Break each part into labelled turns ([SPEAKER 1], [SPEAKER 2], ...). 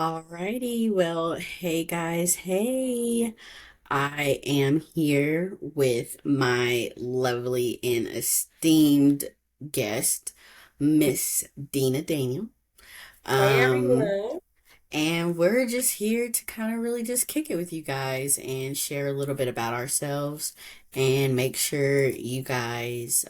[SPEAKER 1] Alrighty, well, hey guys, hey. I am here with my lovely and esteemed guest, Miss Dina Daniel.
[SPEAKER 2] Hey
[SPEAKER 1] Um,
[SPEAKER 2] everyone.
[SPEAKER 1] and we're just here to kind of really just kick it with you guys and share a little bit about ourselves and make sure you guys,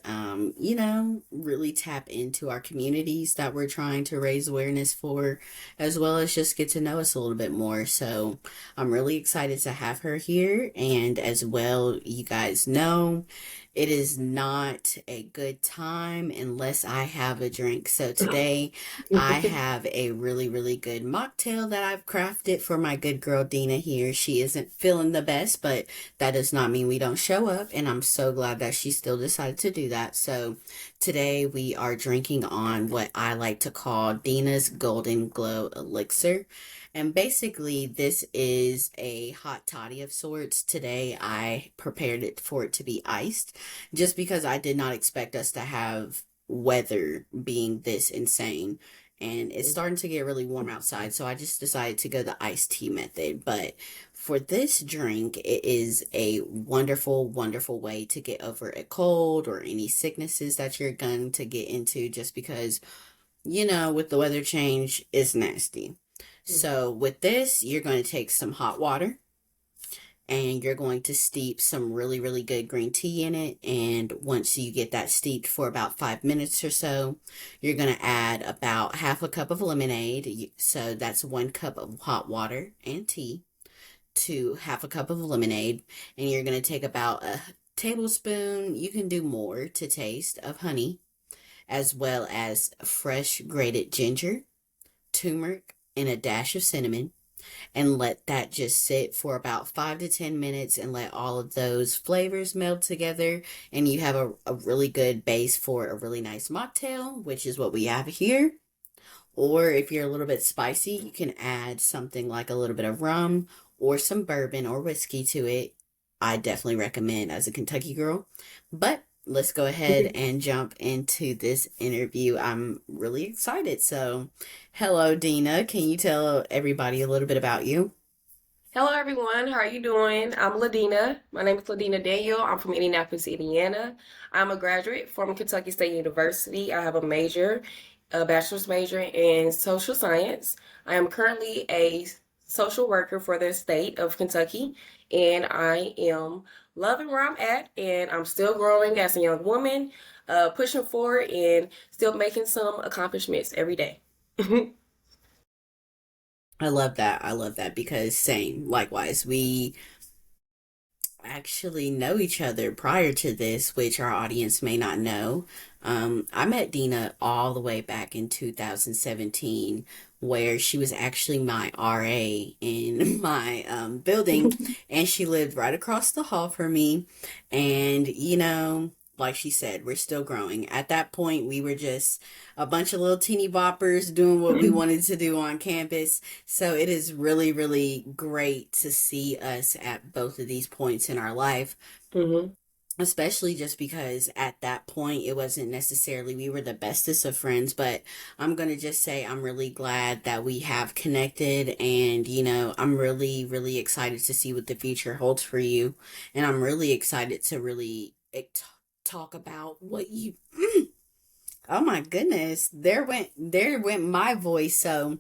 [SPEAKER 1] really tap into our communities that we're trying to raise awareness for, as well as just get to know us a little bit more. So I'm really excited to have her here. And as well, you guys know, it is not a good time unless I have a drink. So today, I have a really, really good mocktail that I've crafted for my good girl Dina here. She isn't feeling the best, but that does not mean we don't show up, and I'm so glad that she still decided to do that. So today we are drinking on what I like to call Dina's Golden Glow Elixir. And basically, this is a hot toddy of sorts. Today, I prepared it for it to be iced just because I did not expect us to have weather being this insane, and it's starting to get really warm outside, so I just decided to go the iced tea method. But for this drink, it is a wonderful, wonderful way to get over a cold or any sicknesses that you're going to get into, just because, with the weather change, it's nasty. So with this, you're going to take some hot water and you're going to steep some really, really good green tea in it. And once you get that steeped for about 5 minutes or so, you're going to add about half a cup of lemonade. So that's 1 cup of hot water and tea to half a cup of lemonade. And you're going to take about a tablespoon, you can do more to taste, of honey, as well as fresh grated ginger, turmeric, and a dash of cinnamon, and let that just sit for about 5 to 10 minutes and let all of those flavors meld together. And you have a really good base for a really nice mocktail, which is what we have here. Or if you're a little bit spicy, you can add something like a little bit of rum or some bourbon or whiskey to it. I definitely recommend as a Kentucky girl. But let's go ahead and jump into this interview. I'm really excited. So, hello, Dina. Can you tell everybody a little bit about you?
[SPEAKER 2] Hello everyone, how are you doing? I'm Ladina. My name is Ladina Daniel. I'm from Indianapolis, Indiana. I'm a graduate from Kentucky State University. I have a bachelor's major in social science. I am currently a social worker for the state of Kentucky, and I am loving where I'm at, and I'm still growing as a young woman, pushing forward and still making some accomplishments every day.
[SPEAKER 1] I love that. I love that because same, likewise, we actually know each other prior to this, which our audience may not know. I met Dina all the way back in 2017, where she was actually my RA in my building, and she lived right across the hall from me. And, like she said, we're still growing. At that point, we were just a bunch of little teeny boppers doing what we wanted to do on campus. So it is really, really great to see us at both of these points in our life,
[SPEAKER 2] hmm
[SPEAKER 1] especially just because at that point it wasn't necessarily we were the bestest of friends. But I'm going to just say I'm really glad that we have connected, and I'm really, really excited to see what the future holds for you. And I'm really excited to really talk about what you oh my goodness, there went my voice. So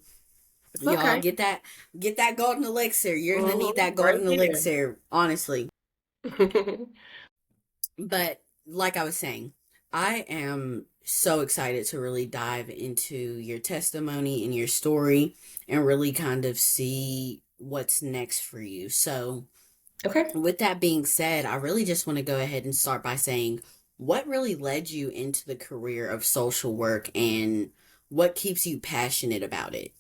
[SPEAKER 2] It's
[SPEAKER 1] y'all
[SPEAKER 2] okay.
[SPEAKER 1] get that golden elixir. You're gonna need that
[SPEAKER 2] Right
[SPEAKER 1] golden
[SPEAKER 2] here.
[SPEAKER 1] elixir, honestly. But like I was saying, I am so excited to really dive into your testimony and your story and really kind of see what's next for you. So,
[SPEAKER 2] Okay.
[SPEAKER 1] with that being said, I really just want to go ahead and start by saying what really led you into the career of social work and what keeps you passionate about it.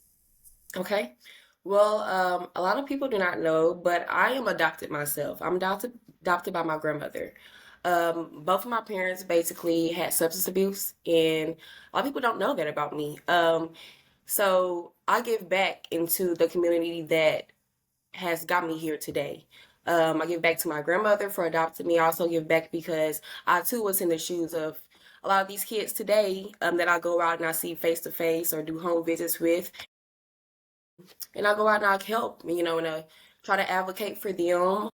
[SPEAKER 2] Okay. Well, a lot of people do not know, but I am adopted myself. I'm adopted by my grandmother. Both of my parents basically had substance abuse, and a lot of people don't know that about me. So I give back into the community that has got me here today. I give back to my grandmother for adopting me. I also give back because I too was in the shoes of a lot of these kids today that I go out and I see face to face or do home visits with. and I go out and I help, and I try to advocate for them,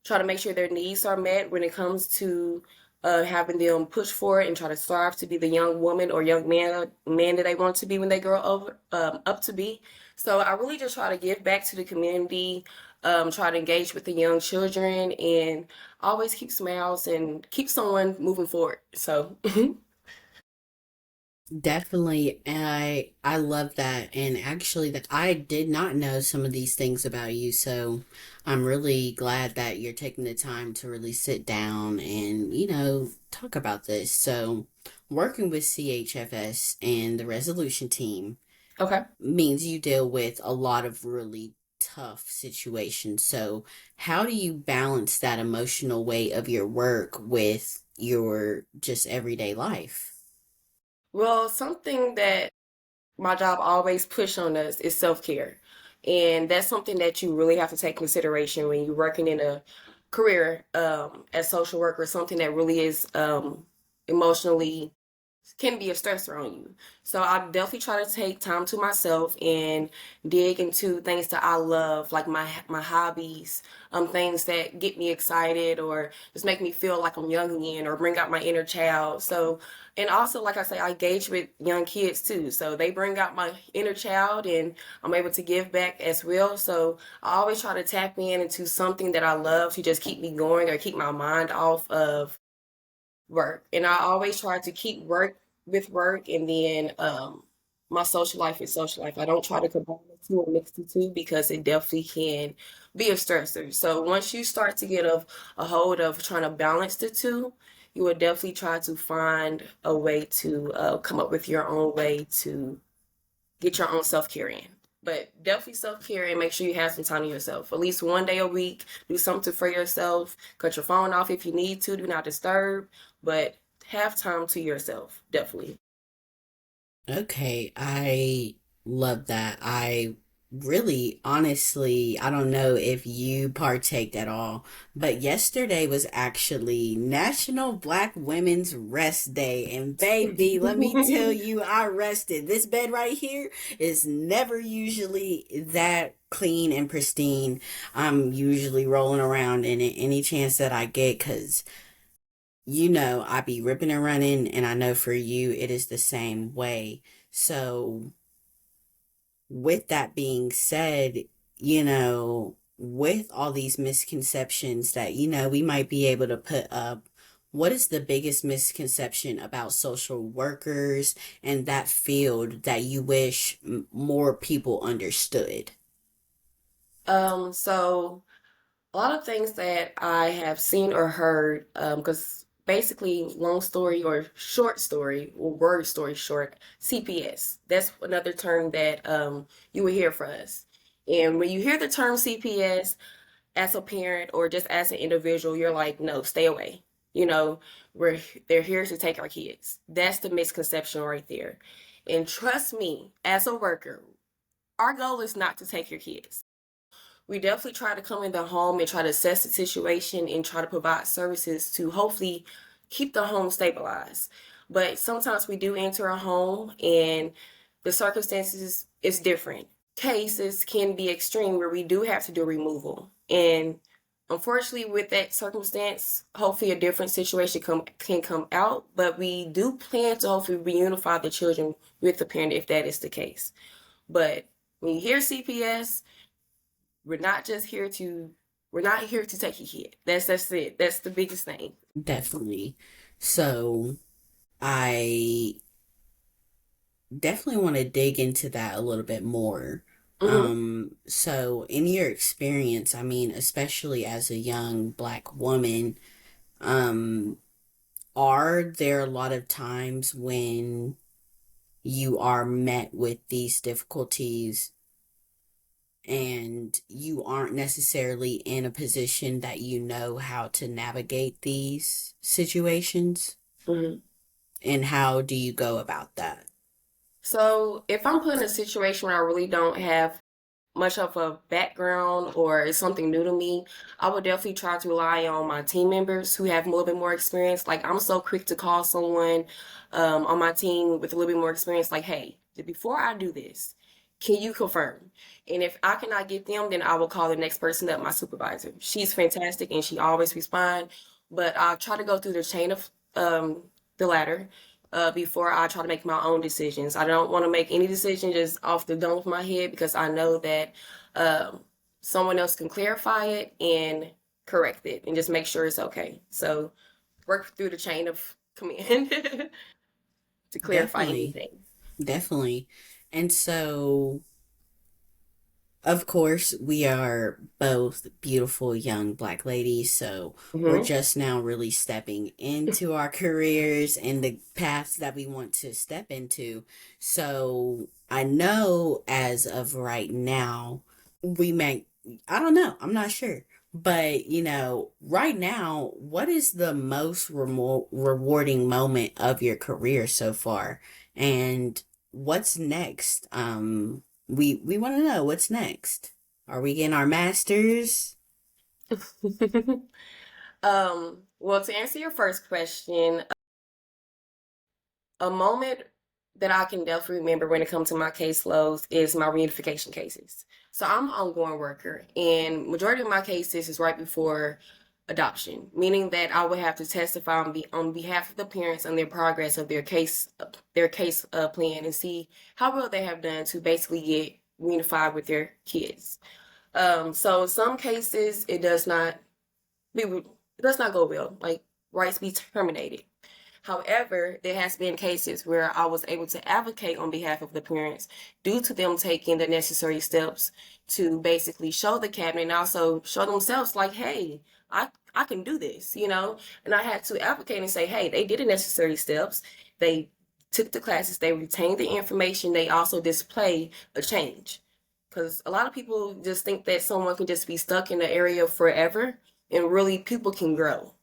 [SPEAKER 2] try to make sure their needs are met when it comes to having them push forward and try to strive to be the young woman or young man that they want to be when they grow up to be. So I really just try to give back to the community, try to engage with the young children, and always keep smiles and keep someone moving forward. So
[SPEAKER 1] Definitely, I love that. And actually, that I did not know some of these things about you, so I'm really glad that you're taking the time to really sit down and, talk about this. So, working with CHFS and the resolution team
[SPEAKER 2] okay.
[SPEAKER 1] means you deal with a lot of really tough situations. So, how do you balance that emotional weight of your work with your just everyday life?
[SPEAKER 2] Well, something that my job always push on us is self-care. And that's something that you really have to take consideration when you're working in a career as social worker, something that really is emotionally can be a stressor on you. So I definitely try to take time to myself and dig into things that I love, like my hobbies, things that get me excited or just make me feel like I'm young again or bring out my inner child. So, and also, like I say, I engage with young kids too. So they bring out my inner child and I'm able to give back as well. So I always try to tap in into something that I love to just keep me going or keep my mind off of work. And I always try to keep work with work and then my social life is social life. I don't try to combine the two or mix the two because it definitely can be a stressor. So once you start to get a hold of trying to balance the two, you will definitely try to find a way to come up with your own way to get your own self-care in. But definitely self-care and make sure you have some time to yourself. At least one day a week, do something for yourself. Cut your phone off if you need to. Do not disturb, but have time to yourself. Definitely.
[SPEAKER 1] Okay, I love that. I really, honestly, I don't know if you partake at all, but yesterday was actually National Black Women's Rest Day. And baby, let me tell you, I rested. This bed right here is never usually that clean and pristine. I'm usually rolling around in it any chance that I get because I be ripping and running, and I know for you it is the same way. So, with that being said, with all these misconceptions that, we might be able to put up, what is the biggest misconception about social workers and that field that you wish more people understood?
[SPEAKER 2] So a lot of things that I have seen or heard, because basically, long story or short story, or word story short, CPS. That's another term that you will hear from us. And when you hear the term CPS, as a parent or just as an individual, you're like, no, stay away. You know, we're they're here to take our kids. That's the misconception right there. And trust me, as a worker, our goal is not to take your kids. We definitely try to come in the home and try to assess the situation and try to provide services to hopefully keep the home stabilized. But sometimes we do enter a home and the circumstances is different. Cases can be extreme where we do have to do removal. And unfortunately with that circumstance, hopefully a different situation can come out, but we do plan to hopefully reunify the children with the parent if that is the case. But when you hear CPS, we're not just here to we're not here to take your kid. That's it. That's the biggest thing.
[SPEAKER 1] Definitely. So, I definitely want to dig into that a little bit more.
[SPEAKER 2] Hmm.
[SPEAKER 1] So in your experience, I mean, especially as a young black woman, um, are there a lot of times when you are met with these difficulties and you aren't necessarily in a position that you know how to navigate these situations?
[SPEAKER 2] Hmm.
[SPEAKER 1] And how do you go about that?
[SPEAKER 2] So if I'm put in a situation where I really don't have much of a background or it's something new to me, I would definitely try to rely on my team members who have a little bit more experience. Like I'm so quick to call someone on my team with a little bit more experience, like, hey, before I do this, can you confirm? And if I cannot get them, then I will call the next person up, my supervisor. She's fantastic and she always responds. But I try to go through the chain of the ladder before I try to make my own decisions. I don't want to make any decision just off the dome of my head because I know that um, someone else can clarify it and correct it and just make sure it's okay. So work through the chain of command to clarify
[SPEAKER 1] Definitely.
[SPEAKER 2] anything.
[SPEAKER 1] Definitely. And so, of course, we are both beautiful young black ladies, so we're
[SPEAKER 2] Hmm.
[SPEAKER 1] just now really stepping into our careers and the paths that we want to step into. So, I know as of right now, we may, I don't know, I'm not sure. But, right now, what is the most rewarding moment of your career so far? And what's next? We want to know what's next. Are we getting our masters?
[SPEAKER 2] Well, to answer your first question, a moment that I can definitely remember when it comes to my caseloads is my reunification cases. So I'm an ongoing worker, and majority of my cases is right before adoption, meaning that I would have to testify on behalf of the parents on their progress of their case plan and see how well they have done to basically get reunified with their kids. So in some cases it does not go well, like rights be terminated. However, there has been cases where I was able to advocate on behalf of the parents due to them taking the necessary steps to basically show the cabinet and also show themselves like, hey, I can do this, you know? And I had to advocate and say, hey, they did the necessary steps. They took the classes, they retained the information, they also display a change. Because a lot of people just think that someone can just be stuck in the area forever, and really people can grow.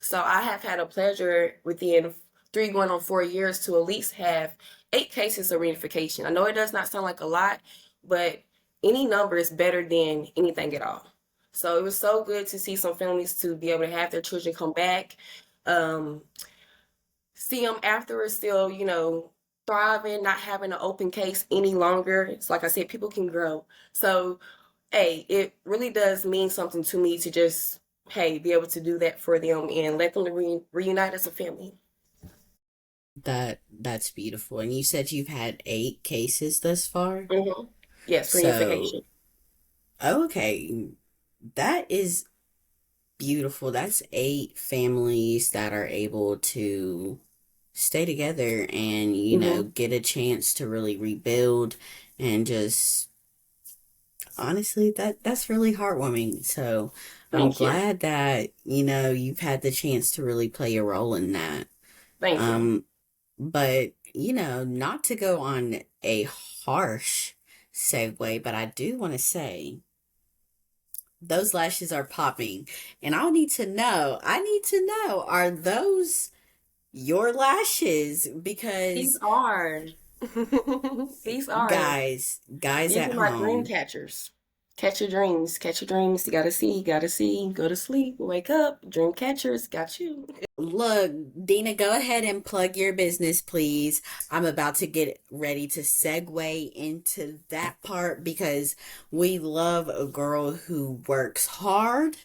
[SPEAKER 2] So I have had a pleasure within 3 going on 4 years to at least have 8 cases of reunification. I know it does not sound like a lot, but any number is better than anything at all. So it was so good to see some families to be able to have their children come back, um, see them afterwards still, thriving, not having an open case any longer. It's like I said, people can grow. So, hey, it really does mean something to me to just, hey, be able to do that for them and let them reunite as a family.
[SPEAKER 1] That's beautiful. And you said you've had 8 cases thus far.
[SPEAKER 2] Hmm. Yes,
[SPEAKER 1] So,
[SPEAKER 2] reunification.
[SPEAKER 1] okay, that is beautiful. That's 8 families that are able to stay together and,
[SPEAKER 2] Hmm.
[SPEAKER 1] get a chance to really rebuild and just honestly that's really heartwarming. So I'm
[SPEAKER 2] Thank you.
[SPEAKER 1] glad that, you've had the chance to really play a role in that.
[SPEAKER 2] Thank you.
[SPEAKER 1] Um, but not to go on a harsh segue, but I do want to say those lashes are popping. And I need to know, are those your lashes?
[SPEAKER 2] These
[SPEAKER 1] Because
[SPEAKER 2] are. These are.
[SPEAKER 1] guys
[SPEAKER 2] These
[SPEAKER 1] at
[SPEAKER 2] are my dream
[SPEAKER 1] home,
[SPEAKER 2] catchers. Catch your dreams. Catch your dreams. You gotta see. Go to sleep. Wake up. Dream catchers. Got you.
[SPEAKER 1] look, Dina, go ahead and plug your business, please. I'm about to get ready to segue into that part because we love a girl who works hard,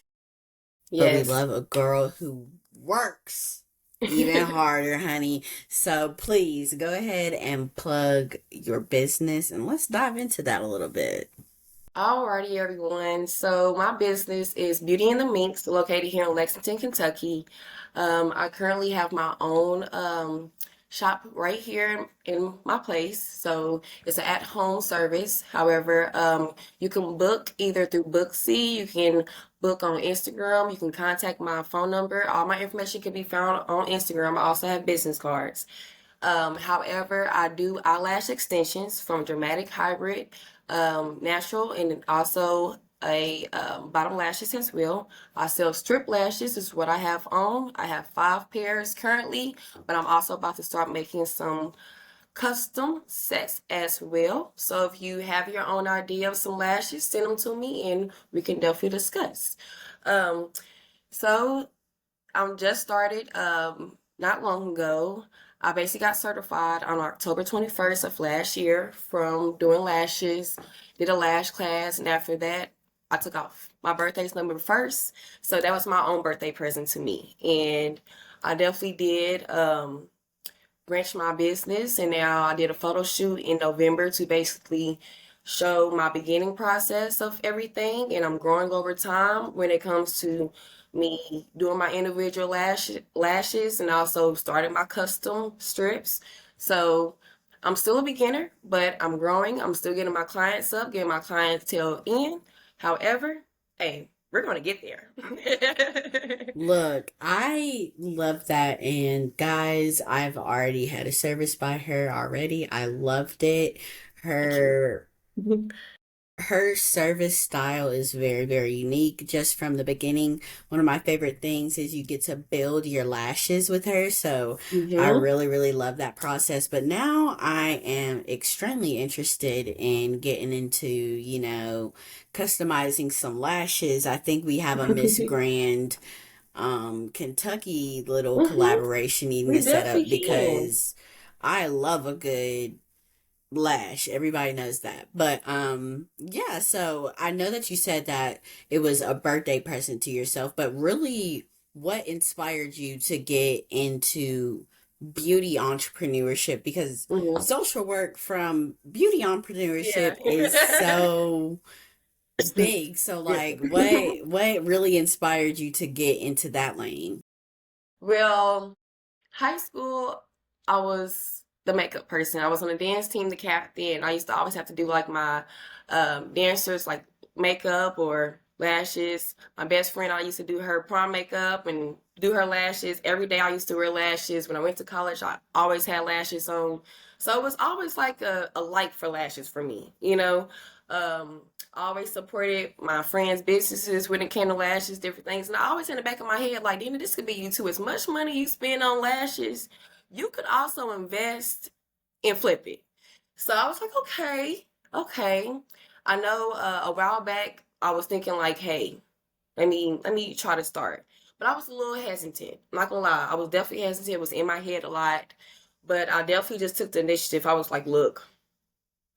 [SPEAKER 1] but we
[SPEAKER 2] Yes.
[SPEAKER 1] love a girl who works even harder, honey. So please go ahead and plug your business and let's dive into that a little bit.
[SPEAKER 2] Alrighty, everyone. So my business is Beauty and the Minx, located here in Lexington, Kentucky. I currently have my own shop right here in my place. So it's an at-home service. However, you can book either through Booksy, you can book on Instagram, you can contact my phone number. All my information can be found on Instagram. I also have business cards. However, I do eyelash extensions from Dramatic Hybrid, natural, and also a bottom lashes as well. I sell strip lashes is what I have on. I have 5 pairs currently, but I'm also about to start making some custom sets as well. So if you have your own idea of some lashes, send them to me and we can definitely discuss. Um, so I'm just started not long ago. I basically got certified on October 21st of last year from doing lashes, did a lash class, and after that, I took off. My birthday's November 1st, so that was my own birthday present to me. And I definitely did branch my business, and now I did a photo shoot in November to basically show my beginning process of everything, and I'm growing over time when it comes to me doing my individual lashes and also starting my custom strips. So I'm still a beginner, but I'm growing. I'm still getting my clients up, getting my clientele in. However, hey, we're gonna get there.
[SPEAKER 1] Look, I love that. And guys, I've already had a service by her already. I loved it.
[SPEAKER 2] Thank you.
[SPEAKER 1] Her her service style is very, very unique just from the beginning. One of my favorite things is you get to build your lashes with her. So I
[SPEAKER 2] Hmm.
[SPEAKER 1] really, really love that process. But now I am extremely interested in getting into, customizing some lashes. I think we have a Miss Grand Kentucky little
[SPEAKER 2] Hmm.
[SPEAKER 1] collaboration needing
[SPEAKER 2] We
[SPEAKER 1] to set
[SPEAKER 2] definitely
[SPEAKER 1] up
[SPEAKER 2] can.
[SPEAKER 1] because I love a good lash. Everybody knows that. But yeah, so I know that you said that it was a birthday present to yourself, but really what inspired you to get into beauty entrepreneurship? Because
[SPEAKER 2] Hmm.
[SPEAKER 1] social work from beauty
[SPEAKER 2] Yeah.
[SPEAKER 1] entrepreneurship is so big. So
[SPEAKER 2] Yeah.
[SPEAKER 1] like what really inspired you to get into that lane?
[SPEAKER 2] Well, high school, I was the makeup person. I was on the dance team, the captain. I used to always have to do like my dancers like makeup or lashes. My best friend, I used to do her prom makeup and do her lashes. Every day I used to wear lashes. When I went to college, I always had lashes on. So it was always like a like for lashes for me, you know. I always supported my friends' businesses when it came to lashes, different things. And I always in the back of my head, like, Dina, this could be you too. As much money you spend on lashes, you could also invest and flip it. So I was like, okay, okay. I know a while back I was thinking like, hey, let me try to start. But I was a little hesitant. I'm not gonna lie, I was definitely hesitant. It was in my head a lot. But I definitely just took the initiative. I was like, look,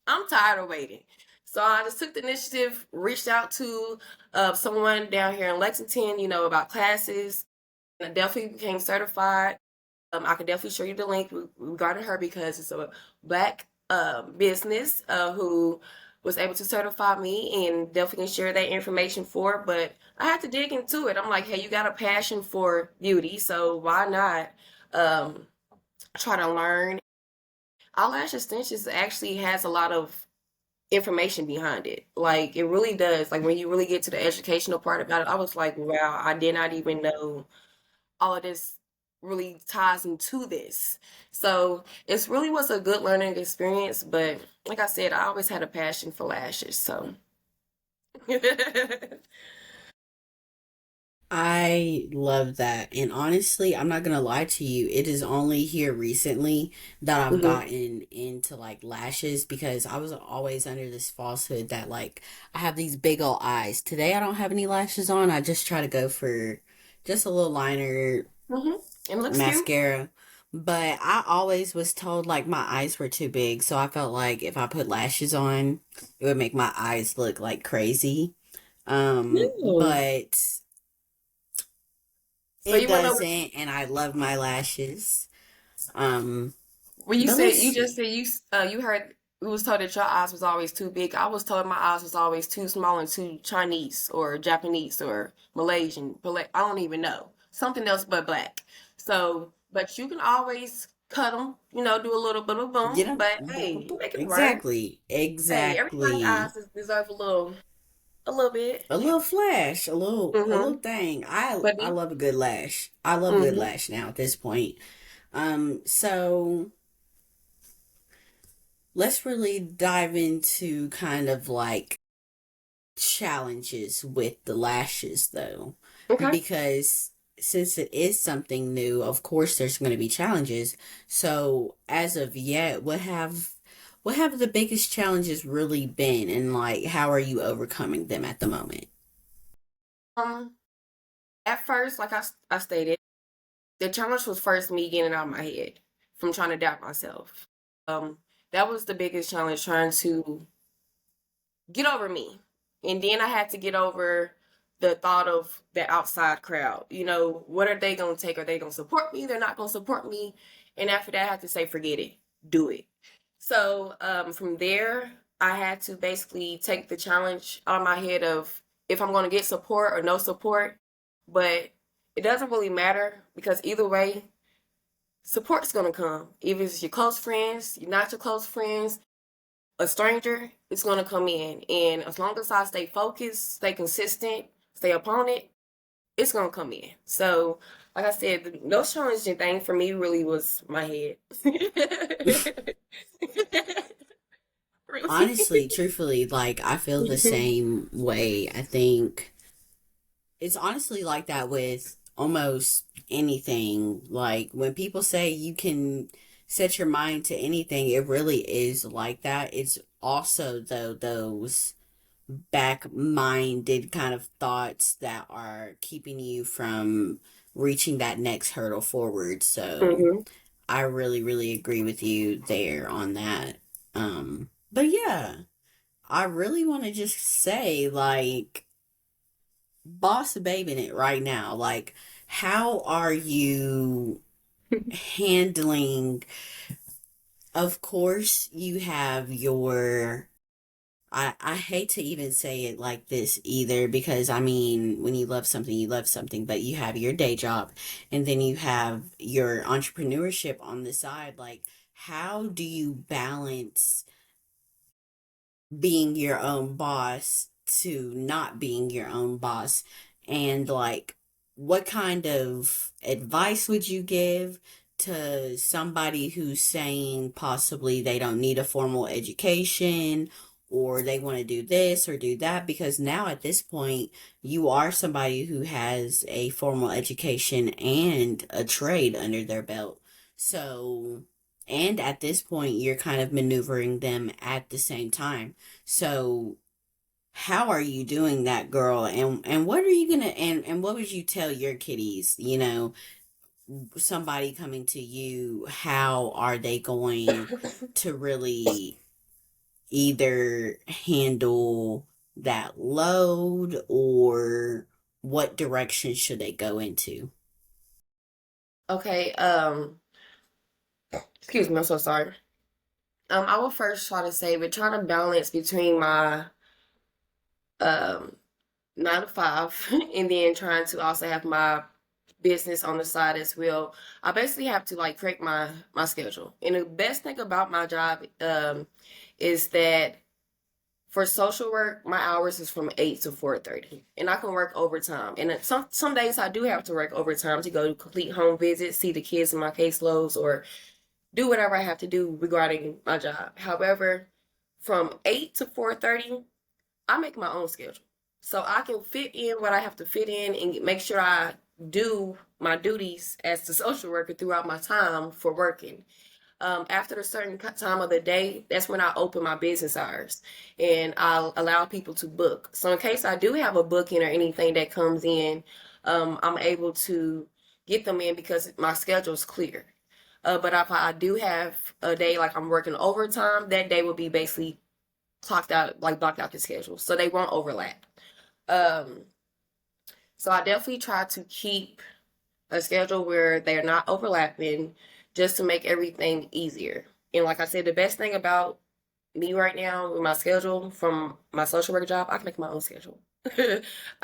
[SPEAKER 2] I'm tired of waiting. So I just took the initiative, reached out to someone down here in Lexington, about classes, and I definitely became certified. I can definitely show you the link regarding her because it's a black business who was able to certify me and definitely can share that information for. But I had to dig into it. I'm like, hey, you got a passion for beauty, so why not try to learn? Eyelash extensions actually has a lot of information behind it. Like it really does. Like when you really get to the educational part about it, I was like, wow, I did not even know all of this really ties into this. So it's really was a good learning experience. But like I said, I always had a passion for lashes. So
[SPEAKER 1] I love that. And honestly, I'm not gonna lie to you. It is only here recently that I've
[SPEAKER 2] hmm.
[SPEAKER 1] gotten into like lashes because I was always under this falsehood that like I have these big old eyes. Today I don't have any lashes on. I just try to go for just a little liner,
[SPEAKER 2] Hmm. It looks cute.
[SPEAKER 1] mascara. But I always was told like my eyes were too big, so I felt like if I put lashes on, it would make my eyes look like crazy.
[SPEAKER 2] No.
[SPEAKER 1] But
[SPEAKER 2] So
[SPEAKER 1] it
[SPEAKER 2] you went over.
[SPEAKER 1] doesn't, and I love my lashes. Um,
[SPEAKER 2] Well, you
[SPEAKER 1] but
[SPEAKER 2] said
[SPEAKER 1] let's
[SPEAKER 2] you just
[SPEAKER 1] see.
[SPEAKER 2] said you heard you was told that your eyes was always too big. I was told my eyes was always too small and too Chinese or Japanese or Malaysian. I don't even know something else but black. So, but you can always cut them. Do a little bit of
[SPEAKER 1] Get
[SPEAKER 2] boom.
[SPEAKER 1] them.
[SPEAKER 2] But hey, you make it work.
[SPEAKER 1] Exactly.
[SPEAKER 2] Hey, everybody's eyes
[SPEAKER 1] Exactly.
[SPEAKER 2] deserve a little bit.
[SPEAKER 1] A little flash, a little
[SPEAKER 2] Mm-hmm.
[SPEAKER 1] thing. I
[SPEAKER 2] But
[SPEAKER 1] I love a good lash. I love a good
[SPEAKER 2] mm-hmm.
[SPEAKER 1] lash now at this point. So let's really dive into kind of like challenges with the lashes though,
[SPEAKER 2] Okay.
[SPEAKER 1] because since it is something new, of course there's going to be challenges. So as of yet, what have the biggest challenges really been, and like how are you overcoming them at the moment?
[SPEAKER 2] Um, at first, like I stated. The challenge was first me getting it out of my head. from trying to doubt myself. Um, that was the biggest challenge, trying to get over me. And then I had to get over the thought of the outside crowd. You know, what are they going to take? Are they going to support me? They're not going to support me. And after that, I had to say, forget it, do it. So from there, I had to basically take the challenge out of my head of if I'm going to get support or no support. But it doesn't really matter because either way, support's going to come. Even if it's your close friends, you're not your close friends, a stranger is going to come in. And as long as I stay focused, stay consistent, stay upon it, it's going to come in. So, like I said, the most challenging thing for me really was my head.
[SPEAKER 1] Honestly,
[SPEAKER 2] Really.
[SPEAKER 1] truthfully, like I feel the same way. I think it's honestly like that with almost anything. Like when people say you can set your mind to anything, it really is like that. It's also though those back-minded kind of thoughts that are keeping you from reaching that next hurdle forward. So
[SPEAKER 2] Hmm.
[SPEAKER 1] I really, really agree with you there on that. But yeah, I really want to just say, like, boss babing it right now. Like, how are you handling? Of course, you have your. I hate to even say it like this either because I mean, when you love something, but you have your day job and then you have your entrepreneurship on the side. Like, how do you balance being your own boss to not being your own boss? And like, what kind of advice would you give to somebody who's saying possibly they don't need a formal education or they want to do this or do that? Because now at this point, you are somebody who has a formal education and a trade under their belt. So, and at this point, you're kind of maneuvering them at the same time. So how are you doing that, girl? And what are you gonna and what would you tell your kiddies? You know, somebody coming to you, how are they going to really either handle that load or what direction should they go into?
[SPEAKER 2] Okay, excuse me, I'm so sorry. I will first try to say, but trying to balance between my um 9 to 5 and then trying to also have my business on the side as well. I basically have to like create my schedule. And the best thing about my job is that for social work, my hours is from 8 to 4:30, and I can work overtime. And some days I do have to work overtime to go to complete home visits, see the kids in my caseloads, or do whatever I have to do regarding my job. However, from 8 to 4:30, I make my own schedule. So I can fit in what I have to fit in and make sure I do my duties as the social worker throughout my time for working. After a certain time of the day, that's when I open my business hours and I'll allow people to book. So in case I do have a booking or anything that comes in, I'm able to get them in because my schedule is clear. But if I do have a day like I'm working overtime, that day will be basically clocked out, like blocked out the schedule, so they won't overlap. Um, so I definitely try to keep a schedule where they're not overlapping, just to make everything easier. And like I said, the best thing about me right now with my schedule from my social work job, I can make my own schedule. I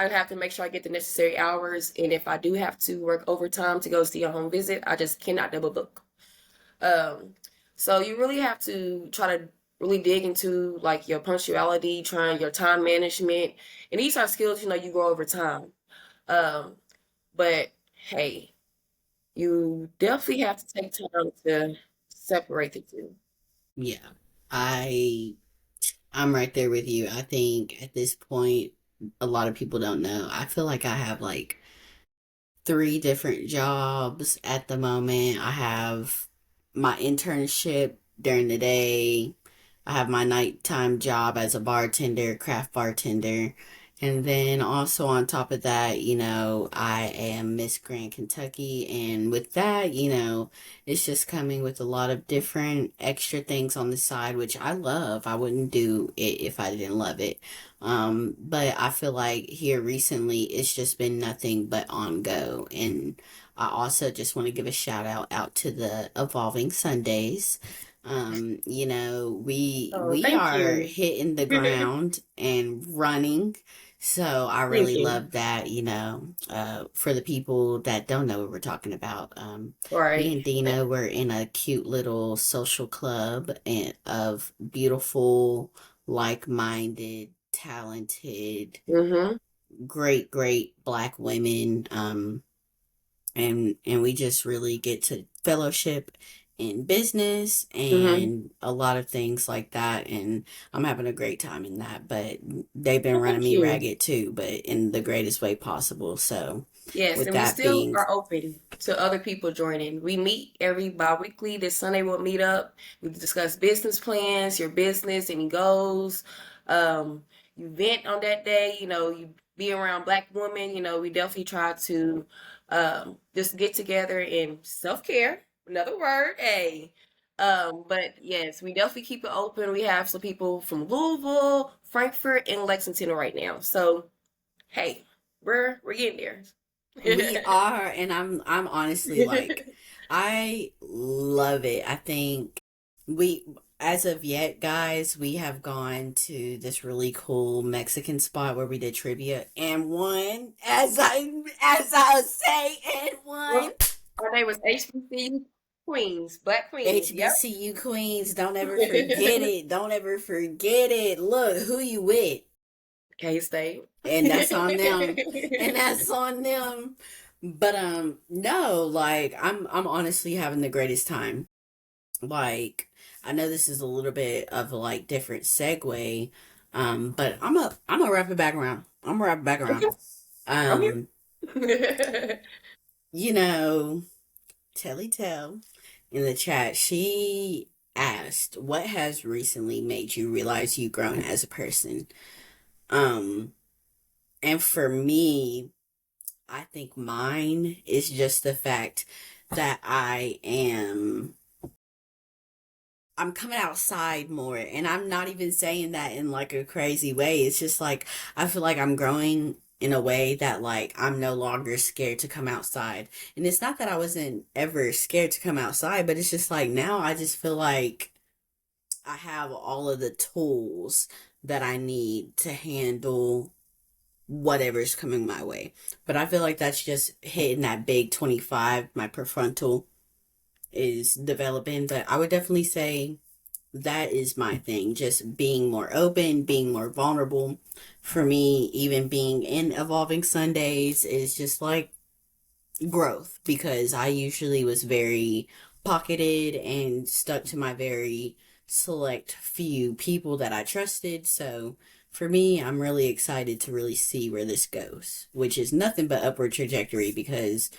[SPEAKER 2] have to make sure I get the necessary hours, and if I do have to work overtime to go see a home visit, I just cannot double book. Um, so you really have to try to really dig into like your punctuality, trying your time management, and these are skills you grow over time. Um, but hey, you definitely have to take time to separate the two.
[SPEAKER 1] Yeah. I I'm right there with you. I think at this point a lot of people don't know. I feel like I have like three different jobs at the moment. I have my internship during the day. I have my nighttime job as a bartender, craft bartender, And then also on top of that, I am Miss Grand Kentucky. And with that, it's just coming with a lot of different extra things on the side, which I love. I wouldn't do it if I didn't love it. But I feel like here recently, it's just been nothing but on go. And I also just want to give a shout out to the Evolving Sundays.
[SPEAKER 2] Oh,
[SPEAKER 1] We
[SPEAKER 2] thank
[SPEAKER 1] are
[SPEAKER 2] you.
[SPEAKER 1] hitting the ground and running, so I
[SPEAKER 2] Thank
[SPEAKER 1] really
[SPEAKER 2] you.
[SPEAKER 1] love that, for the people that don't know what we're talking about. Me
[SPEAKER 2] Right.
[SPEAKER 1] and Dina were in a cute little social club and of beautiful, like-minded, talented,
[SPEAKER 2] Mm-hmm.
[SPEAKER 1] great black women. And we just really get to fellowship in business
[SPEAKER 2] Mm-hmm.
[SPEAKER 1] and a lot of things like that, and I'm having a great time in that. But they've been
[SPEAKER 2] Oh,
[SPEAKER 1] running
[SPEAKER 2] thank
[SPEAKER 1] me
[SPEAKER 2] you.
[SPEAKER 1] ragged too, but in the greatest way possible. So
[SPEAKER 2] Yes,
[SPEAKER 1] with
[SPEAKER 2] and we
[SPEAKER 1] that
[SPEAKER 2] still
[SPEAKER 1] being,
[SPEAKER 2] are open to other people joining. We meet every bi-weekly. This Sunday we'll meet up. We discuss business plans, your business, any goals. Um, you vent on that day, you be around black women, we definitely try to just get together and self-care. Another word, hey. But yes, we definitely keep it open. We have some people from Louisville, Frankfurt, and Lexington right now. So hey, we're getting there.
[SPEAKER 1] we are, and I'm honestly like, I love it. I think we, as of yet, guys, we have gone to this really cool Mexican spot where we did trivia and won, as I was saying, and won.
[SPEAKER 2] Well, our name was HBCU Queens, Black Queens. Yep.
[SPEAKER 1] HBCU Queens, don't ever forget it. Don't ever forget it. Look who you with.
[SPEAKER 2] K State.
[SPEAKER 1] And that's on them. And that's on them. But no, like I'm honestly having the greatest time. Like, I know this is a little bit of a like different segue. But I'm a wrap it back around. I'm gonna wrap it back around.
[SPEAKER 2] Okay, I'm here.
[SPEAKER 1] Um, you know, Telly Tell in the chat, she asked, what has recently made you realize you've grown as a person? Um, and for me, I think mine is just the fact that I'm coming outside more, and I'm not even saying that in like a crazy way. It's just like I feel like I'm growing in a way that like I'm no longer scared to come outside. And it's not that I wasn't ever scared to come outside, but it's just like now I just feel like I have all of the tools that I need to handle whatever's coming my way. But I feel like that's just hitting that big 25. My prefrontal is developing, but I would definitely say that is my thing. Just being more open, being more vulnerable. For me, even being in Evolving Sundays is just like growth, because I usually was very pocketed and stuck to my very select few people that I trusted. So for me, I'm really excited to really see where this goes, which is nothing but upward trajectory, because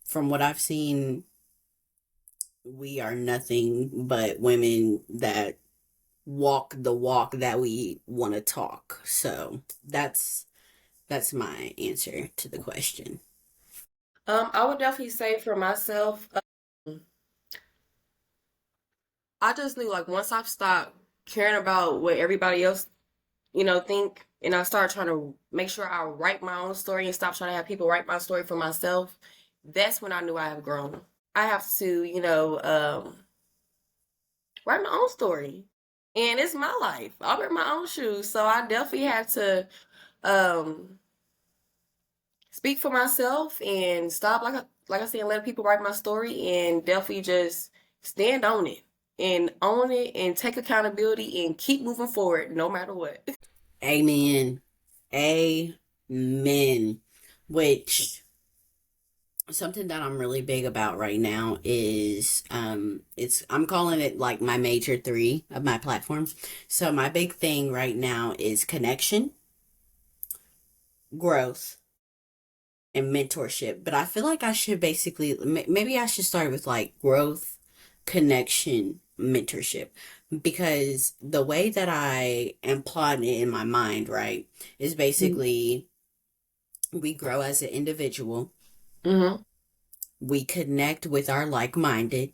[SPEAKER 1] from what I've seen, we are nothing but women that walk the walk that we want to talk. So that's my answer to the question.
[SPEAKER 2] I would definitely say for myself, I just knew like once I stopped caring about what everybody else, think, and I started trying to make sure I write my own story and stop trying to have people write my story for myself, that's when I knew I have grown. I have to, write my own story. And it's my life. I wear my own shoes. So I definitely have to um speak for myself and stop like I said, let people write my story and definitely just stand on it and own it and take accountability and keep moving forward no matter what.
[SPEAKER 1] Amen. Amen. Which something that I'm really big about right now is it's I'm calling it like my major three of my platform. So my big thing right now is connection, growth, and mentorship. But I feel like I should basically maybe I should start with like growth, connection, mentorship, because the way that I am plotting it in my mind, right, is basically we grow as an individual,
[SPEAKER 2] Mm-hmm.
[SPEAKER 1] we connect with our like-minded,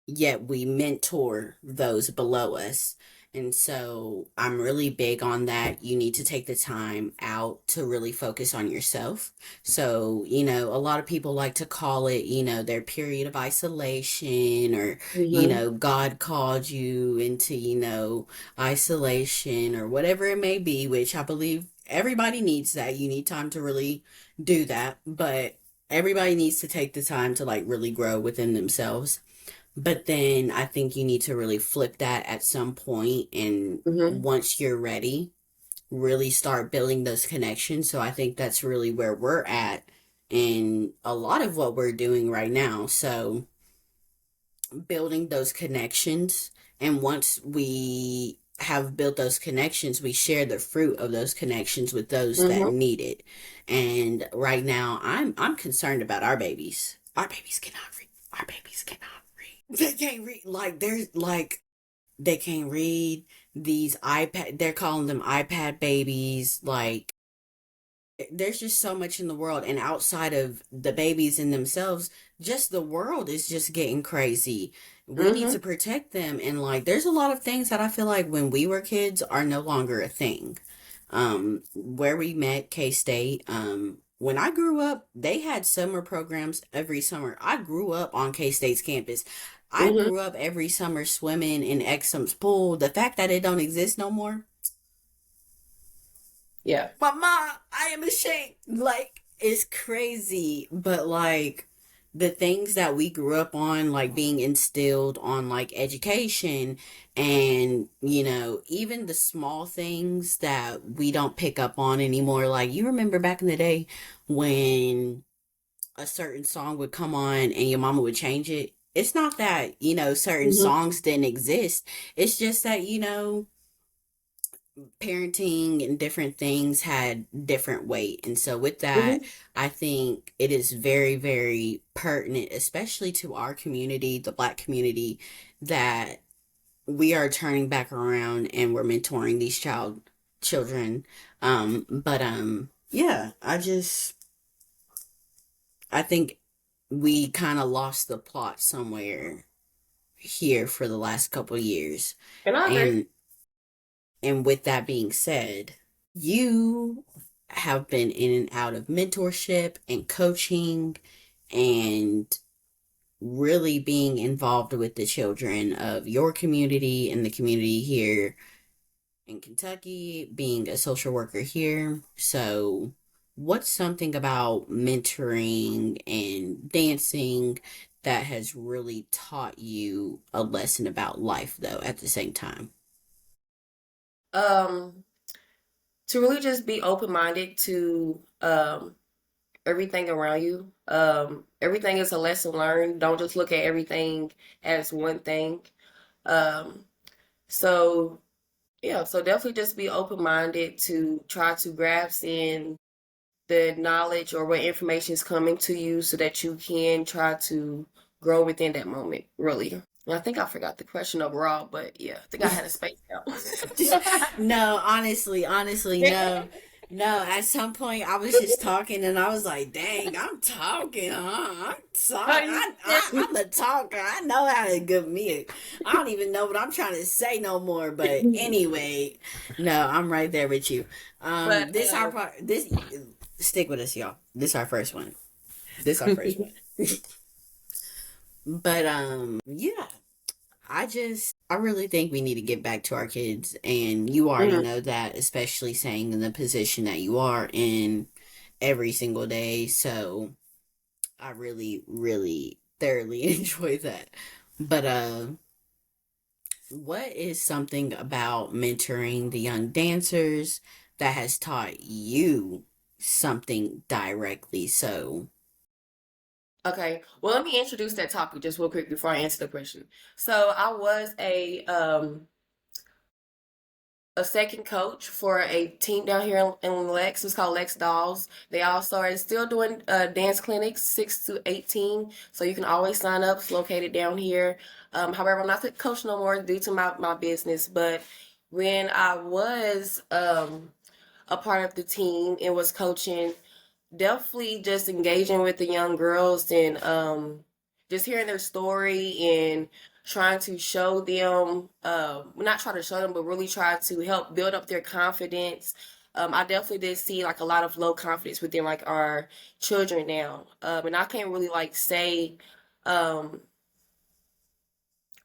[SPEAKER 1] yet we mentor those below us. And so I'm really big on that. You need to take the time out to really focus on yourself. So, a lot of people like to call it, their period of isolation, or,
[SPEAKER 2] Mm-hmm.
[SPEAKER 1] God called you into, isolation, or whatever it may be, which I believe everybody needs that. You need time to really do that. But everybody needs to take the time to like really grow within themselves. But then I think you need to really flip that at some point, and
[SPEAKER 2] Mm-hmm.
[SPEAKER 1] once you're ready, really start building those connections. So I think that's really where we're at in a lot of what we're doing right now. So building those connections, and once we have built those connections, we share the fruit of those connections with those that
[SPEAKER 2] Mm-hmm.
[SPEAKER 1] need it. And right now I'm concerned about our babies. Our babies cannot read. Our babies cannot read. They can't read. Like there's like they can't read. These iPad, they're calling them iPad babies. Like there's just so much in the world, and outside of the babies in themselves, just the world is just getting crazy. We need to
[SPEAKER 2] Mm-hmm.
[SPEAKER 1] protect them, and like there's a lot of things that I feel like when we were kids are no longer a thing. Where we met, K-State, when I grew up, they had summer programs every summer. I grew up on K-State's campus. I
[SPEAKER 2] Mm-hmm.
[SPEAKER 1] grew up every summer swimming in Exum's pool. The fact that it don't exist no more,
[SPEAKER 2] Yeah.
[SPEAKER 1] Mama, I am ashamed. Like, it's crazy. But, like, the things that we grew up on, like being instilled on, like, education, and, even the small things that we don't pick up on anymore. Like, you remember back in the day when a certain song would come on and your mama would change it? It's not that, certain
[SPEAKER 2] Mm-hmm.
[SPEAKER 1] songs didn't exist. It's just that, parenting and different things had different weight. And so with that,
[SPEAKER 2] Mm-hmm.
[SPEAKER 1] I think it is very, very pertinent, especially to our community, the Black community, that we are turning back around and we're mentoring these children. But yeah, I think we kind of lost the plot somewhere here for the last couple of years.
[SPEAKER 2] And I agree.
[SPEAKER 1] And with that being said, you have been in and out of mentorship and coaching and really being involved with the children of your community and the community here in Kentucky, being a social worker here. So, what's something about mentoring and dancing that has really taught you a lesson about life, though, at the same time?
[SPEAKER 2] Um, to really just be open-minded to everything around you. Everything is a lesson learned. Don't just look at everything as one thing. Um, so yeah, so definitely just be open-minded to try to grasp in the knowledge or what information is coming to you so that you can try to grow within that moment, really. And I think I forgot the question overall, but yeah, I think I had a space out.
[SPEAKER 1] No, honestly, no. No, at some point I was just talking and I was like, dang, I'm talking, huh? I'm the talker. I know how to give me. I don't even know what I'm trying to say no more. But anyway, no, I'm right there with you.
[SPEAKER 2] But
[SPEAKER 1] This our part. This stick with us, y'all. This our first one. This our first one. But yeah. I really think we need to get back to our kids, and you already
[SPEAKER 2] mhm.
[SPEAKER 1] know that, especially saying in the position that you are in every single day. So I really, really thoroughly enjoy that. But what is something about mentoring the young dancers that has taught you something directly? So,
[SPEAKER 2] Okay, well, let me introduce that topic just real quick before I answer the question. So I was a second coach for a team down here in Lex. It's called Lex Dolls. They also are still doing dance clinics 6 to 18, so you can always sign up. It's located down here. However, I'm not the coach no more due to my business. But when I was a part of the team and was coaching, definitely just engaging with the young girls and just hearing their story and trying to show them, not try to show them, but really try to help build up their confidence. I definitely did see like a lot of low confidence within like our children now. And I can't really like say um,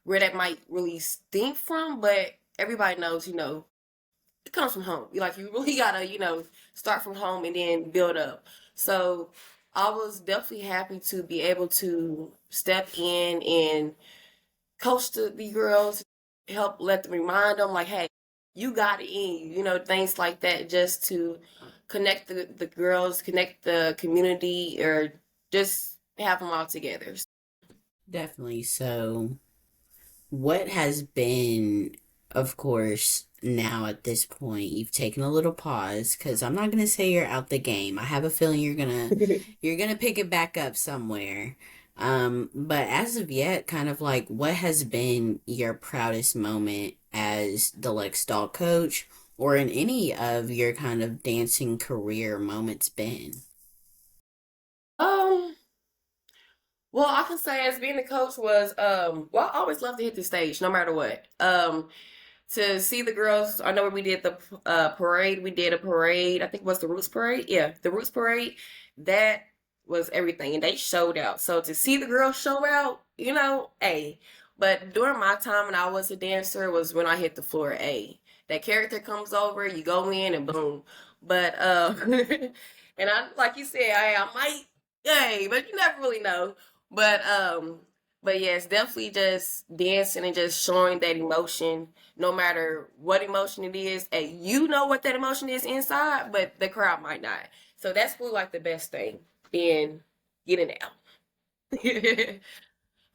[SPEAKER 2] where that might really stem from, but everybody knows, it comes from home. Like you really gotta, start from home and then build up. So I was definitely happy to be able to step in and coach the girls, help let them remind them like, hey, you got it in you, things like that, just to connect the girls, connect the community, or just have them all together.
[SPEAKER 1] Definitely. So, what has been, of course, now at this point, you've taken a little pause because I'm not gonna say you're out the game. I have a feeling you're gonna pick it back up somewhere. But as of yet, kind of like what has been your proudest moment as the Lex Doll coach, or in any of your kind of dancing career moments been?
[SPEAKER 2] Um, well, I can say as being the coach was, well, I always love to hit the stage no matter what. To see the girls. I know when we did the parade, we did a parade. I think it was the Roots Parade. Yeah, the Roots Parade. That was everything, and they showed out. So to see the girls show out, A. But during my time when I was a dancer was when I hit the floor. A. That character comes over, you go in, and boom. But and I like you said, I might, yay, but you never really know. But but yes, definitely just dancing and just showing that emotion no matter what emotion it is, and you know what that emotion is inside, but the crowd might not. So that's really like the best thing in getting out.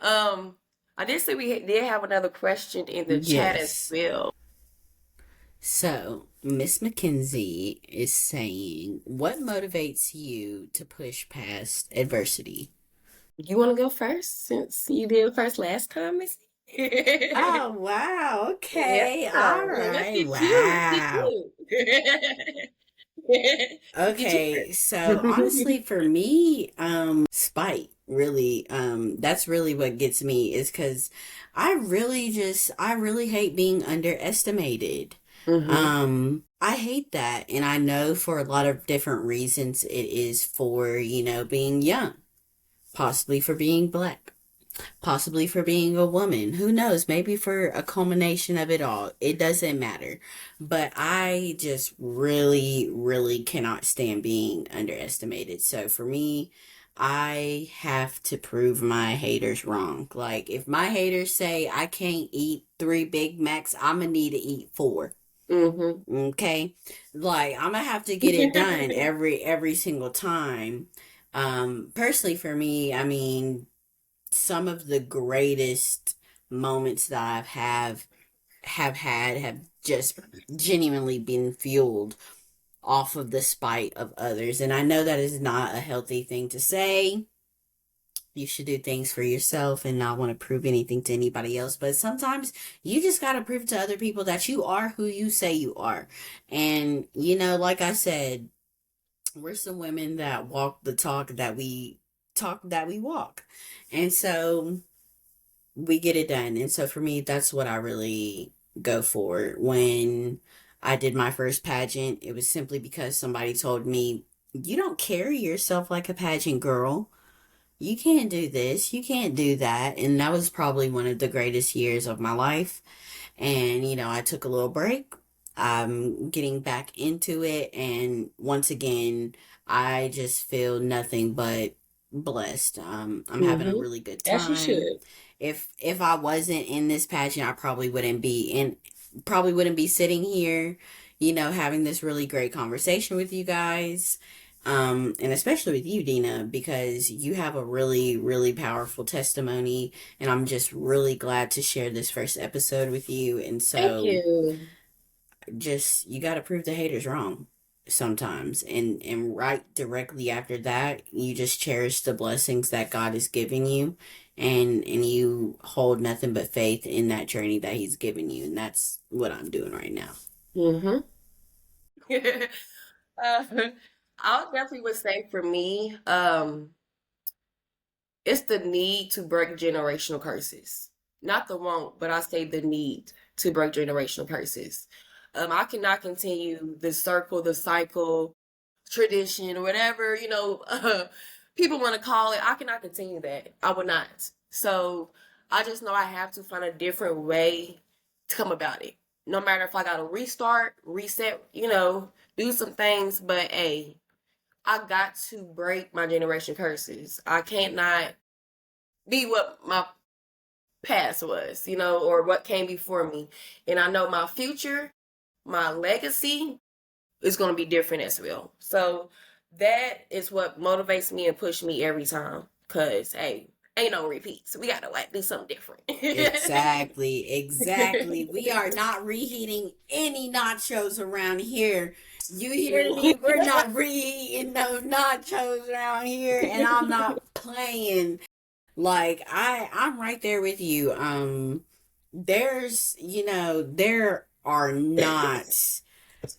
[SPEAKER 2] um, I did say we did have another question in the chat as
[SPEAKER 1] Yes.
[SPEAKER 2] well.
[SPEAKER 1] So, Miss McKenzie is saying, what motivates you to push past adversity?
[SPEAKER 2] You want to go first since you did first last time, Missy?
[SPEAKER 1] Oh, wow.
[SPEAKER 2] Yeah,
[SPEAKER 1] Okay. All
[SPEAKER 2] let's
[SPEAKER 1] right.
[SPEAKER 2] get you. Let's get
[SPEAKER 1] Wow.
[SPEAKER 2] you. Let's get you
[SPEAKER 1] Okay. So,
[SPEAKER 2] first.
[SPEAKER 1] honestly, for me, spite really, that's really what gets me is because I really hate being underestimated.
[SPEAKER 2] Hmm.
[SPEAKER 1] I hate that. And I know for a lot of different reasons it is for, being young, possibly for being black, possibly for being a woman. Who knows? Maybe for a culmination of it all. It doesn't matter. But I just really, really cannot stand being underestimated. So for me, I have to prove my haters wrong. Like if my haters say I can't eat 3 Big Macs, I'm gonna need to eat four.
[SPEAKER 2] Hmm.
[SPEAKER 1] Okay, like I'm gonna have to get it done every single time. Personally for me, I mean, some of the greatest moments that have had have just genuinely been fueled off of the spite of others. And I know that is not a healthy thing to say. You should do things for yourself and not want to prove anything to anybody else. But sometimes you just got to prove to other people that you are who you say you are. And, like I said, we're some women that walk the talk that we walk. And so we get it done. And so for me, that's what I really go for. When I did my first pageant, it was simply because somebody told me, you don't carry yourself like a pageant girl. You can't do this. You can't do that. And that was probably one of the greatest years of my life. And, I took a little break. I'm getting back into it. And once again, I just feel nothing but blessed. I'm having a
[SPEAKER 2] Hmm.
[SPEAKER 1] really good
[SPEAKER 2] As you
[SPEAKER 1] time.
[SPEAKER 2] should.
[SPEAKER 1] If I wasn't in this pageant, I probably wouldn't be sitting here, having this really great conversation with you guys. And especially with you, Dina, because you have a really, really powerful testimony, and I'm just really glad to share this first episode with you. And
[SPEAKER 2] Thank
[SPEAKER 1] so,
[SPEAKER 2] you.
[SPEAKER 1] just you got to prove the haters wrong. sometimes, and right directly after that, you just cherish the blessings that God is giving you, and you hold nothing but faith in that journey that He's given you, and that's what I'm doing right now.
[SPEAKER 2] Mm-hmm. uh, I definitely would say for me, it's the need to break generational curses. Not the want, but I say the need to break generational curses. I cannot continue the circle, the cycle, tradition, or whatever, people want to call it. I cannot continue that. I would not. So I just know I have to find a different way to come about it. No matter if I got to restart, reset, do some things, but hey, I got to break my generation curses. I can't not be what my past was, or what came before me. And I know my future, my legacy is going to be different as well. So that is what motivates me and push me every time. Cause hey, ain't no repeats. We gotta do something different.
[SPEAKER 1] Exactly, exactly. We are not reheating any nachos around here. You hear me? We're not reheating no nachos around here, and I'm not playing. Like I'm right there with you. There's, there are not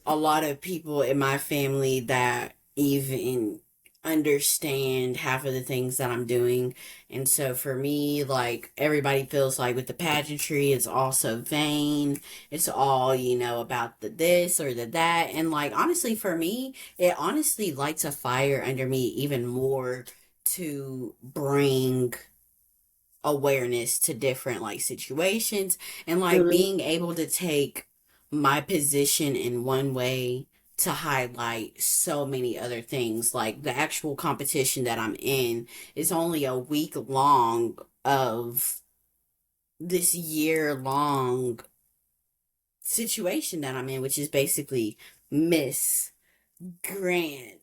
[SPEAKER 1] a lot of people in my family that even understand half of the things that I'm doing. And so for me, like everybody feels like with the pageantry, it's all so vain. It's all, about the this or the that. And like honestly, for me, it honestly lights a fire under me even more to bring awareness to different like situations, and like
[SPEAKER 2] Mhm.
[SPEAKER 1] being able to take my position in one way to highlight so many other things. Like the actual competition that I'm in is only a week long of this year long situation that I'm in, which is basically Miss Grand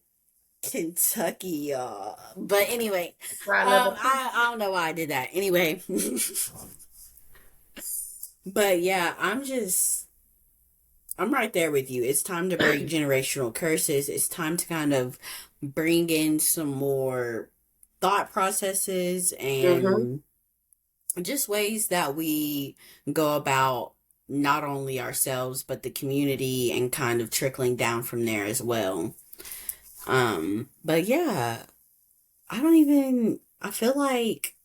[SPEAKER 1] Kentucky, y'all. But anyway,
[SPEAKER 2] Try another.
[SPEAKER 1] I don't know why I did that. Anyway, but yeah, I'm right there with you. It's time to break generational curses. It's time to kind of bring in some more thought processes
[SPEAKER 2] Mm-hmm.
[SPEAKER 1] and just ways that we go about not only ourselves but the community, and kind of trickling down from there as well. But yeah, I feel like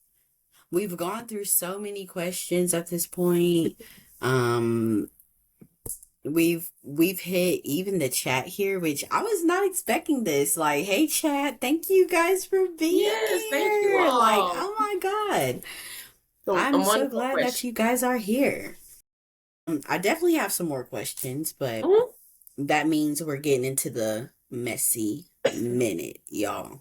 [SPEAKER 1] we've gone through so many questions at this point. Um, we've hit even the chat here, which I was not expecting this. Like, hey chat, thank you guys for being
[SPEAKER 2] Yes, thank you
[SPEAKER 1] here. Like,
[SPEAKER 2] all.
[SPEAKER 1] oh my God.
[SPEAKER 2] Some
[SPEAKER 1] I'm so
[SPEAKER 2] wonderful
[SPEAKER 1] glad that
[SPEAKER 2] question.
[SPEAKER 1] you guys are here. I definitely have some more questions, but
[SPEAKER 2] Mhm.
[SPEAKER 1] that means we're getting into the messy minute, y'all.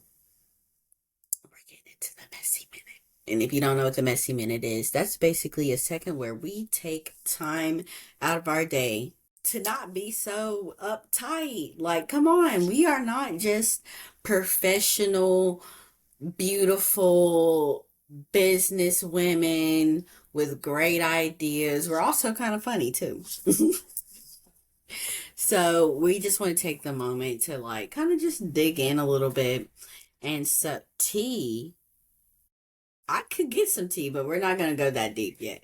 [SPEAKER 1] We're getting into the messy minute. And if you don't know what the messy minute is, that's basically a second where we take time out of our day to not be so uptight. Like, come on, we are not just professional, beautiful business women with great ideas. We're also kind of funny too. So we just want to take the moment to like kind of just dig in a little bit and sup tea. I could get some tea, but we're not gonna go that deep yet.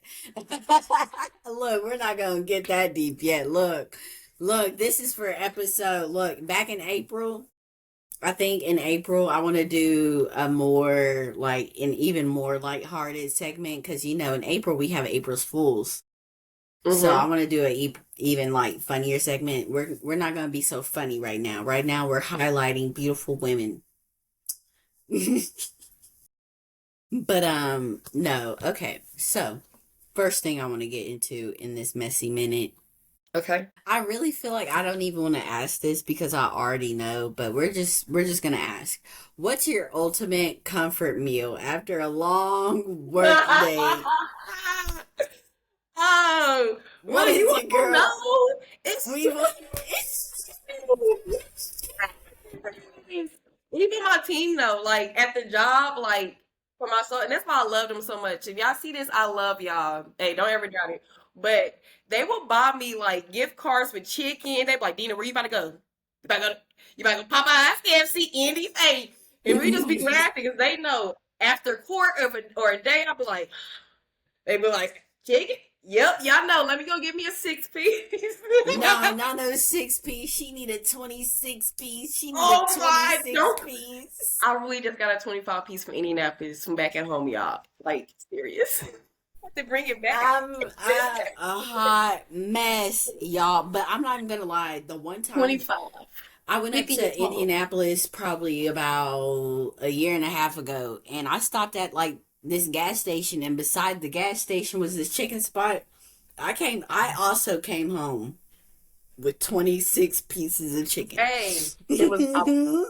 [SPEAKER 1] Look, we're not gonna get that deep yet. Look, this is for episode. Look, back in April, I think in April, I want to do a more like an even more lighthearted segment because in April we have April's Fools. So I
[SPEAKER 2] Mhm.
[SPEAKER 1] want to do a even like funnier segment. We're not gonna be so funny right now. Right now we're highlighting beautiful women. But no, okay. So first thing I want to get into in this messy minute.
[SPEAKER 2] Okay.
[SPEAKER 1] I really feel like I don't even want to ask this because I already know, but we're just gonna ask. What's your ultimate comfort meal after a long work day?
[SPEAKER 2] Oh,
[SPEAKER 1] What
[SPEAKER 2] well, you
[SPEAKER 1] is
[SPEAKER 2] want
[SPEAKER 1] it,
[SPEAKER 2] to
[SPEAKER 1] girl?
[SPEAKER 2] know? It's
[SPEAKER 1] We will. It's
[SPEAKER 2] even my team though, like at the job, like for my son, and that's why I love them so much. If y'all see this, I love y'all. Hey, don't ever doubt it. But they will buy me like gift cards for chicken. They be like, Dina, where you about to go? You might go Popeyes, KFC, Andy's, hey. And we just be laughing because they know after court or a day, I'll be like, they be like, chicken? Yep, y'all know. Let me go get me a 6-piece.
[SPEAKER 1] No, not no 6 piece. She need a 26 piece. She need a
[SPEAKER 2] Oh my,
[SPEAKER 1] 26
[SPEAKER 2] don't.
[SPEAKER 1] piece.
[SPEAKER 2] I really just got a 25-piece from Indianapolis from back at home, y'all. Like, serious. Have to bring it back.
[SPEAKER 1] I'm a hot mess, y'all. But I'm not even gonna lie. The one time
[SPEAKER 2] 25.
[SPEAKER 1] I went up
[SPEAKER 2] 50 is
[SPEAKER 1] to
[SPEAKER 2] home.
[SPEAKER 1] Indianapolis probably about a year and a half ago, and I stopped at like this gas station, and beside the gas station was this chicken spot. I also came home with 26 pieces of chicken.
[SPEAKER 2] Hey, it was, I